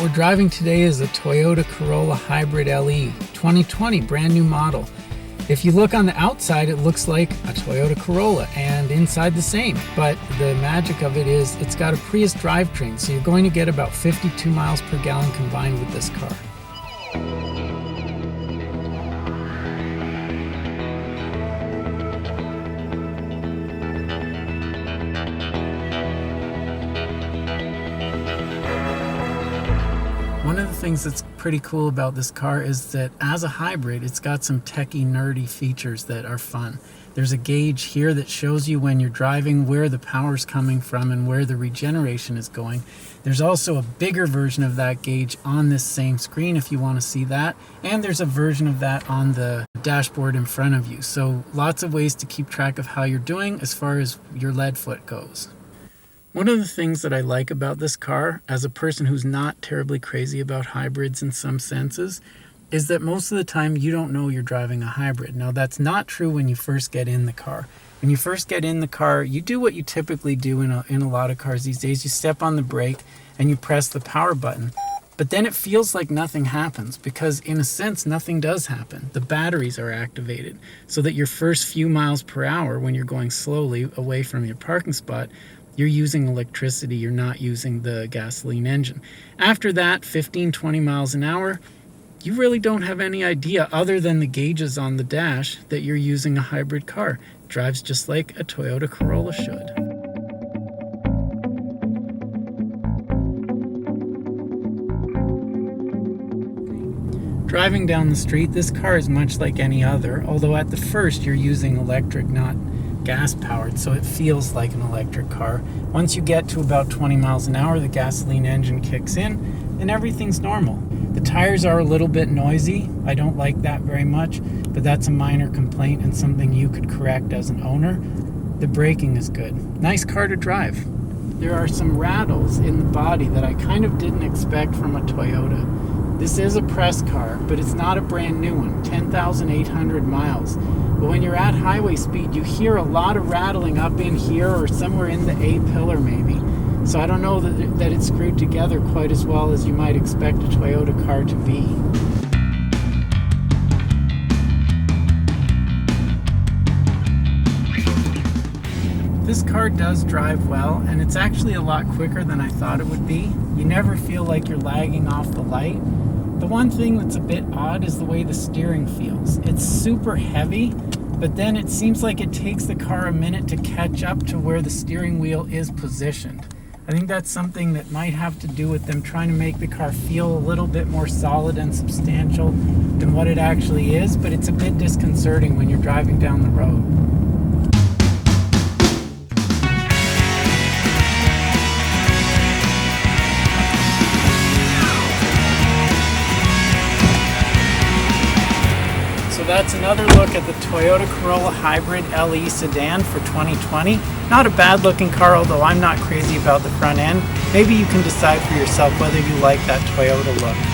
What we're driving today is a Toyota Corolla Hybrid LE 2020, brand new model. If you look on the outside, it looks like a Toyota Corolla, and inside the same. But the magic of it is it's got a Prius drivetrain, so you're going to get about 52 miles per gallon combined with this car. One of the things that's pretty cool about this car is that as a hybrid, it's got some techie, nerdy features that are fun. There's a gauge here that shows you when you're driving where the power's coming from and where the regeneration is going. There's also a bigger version of that gauge on this same screen if you want to see that. And there's a version of that on the dashboard in front of you. So lots of ways to keep track of how you're doing as far as your lead foot goes. One of the things that I like about this car, as a person who's not terribly crazy about hybrids in some senses, is that most of the time you don't know you're driving a hybrid. Now, that's not true when you first get in the car. When you first get in the car, you do what you typically do in a lot of cars these days. You step on the brake and you press the power button. But then it feels like nothing happens because, in a sense, nothing does happen. The batteries are activated so that your first few miles per hour, when you're going slowly away from your parking spot, you're using electricity, you're not using the gasoline engine. After that, 15-20 miles an hour, you really don't have any idea other than the gauges on the dash that you're using a hybrid car. It drives just like a Toyota Corolla should. Driving down the street, this car is much like any other, although at the first you're using electric, not gas powered, so it feels like an electric car. Once you get to about 20 miles an hour, the gasoline engine kicks in and everything's normal. The tires are a little bit noisy. I don't like that very much, but that's a minor complaint and something you could correct as an owner. The braking is good. Nice car to drive. There are some rattles in the body that I kind of didn't expect from a Toyota. This is a press car, but it's not a brand new one, 10,800 miles. But when you're at highway speed, you hear a lot of rattling up in here or somewhere in the A-pillar maybe. So I don't know that it's screwed together quite as well as you might expect a Toyota car to be. This car does drive well, and it's actually a lot quicker than I thought it would be. You never feel like you're lagging off the light. The one thing that's a bit odd is the way the steering feels. It's super heavy, but then it seems like it takes the car a minute to catch up to where the steering wheel is positioned. I think that's something that might have to do with them trying to make the car feel a little bit more solid and substantial than what it actually is, but it's a bit disconcerting when you're driving down the road. So that's another look at the Toyota Corolla Hybrid LE sedan for 2020. Not a bad looking car, although I'm not crazy about the front end. Maybe you can decide for yourself whether you like that Toyota look.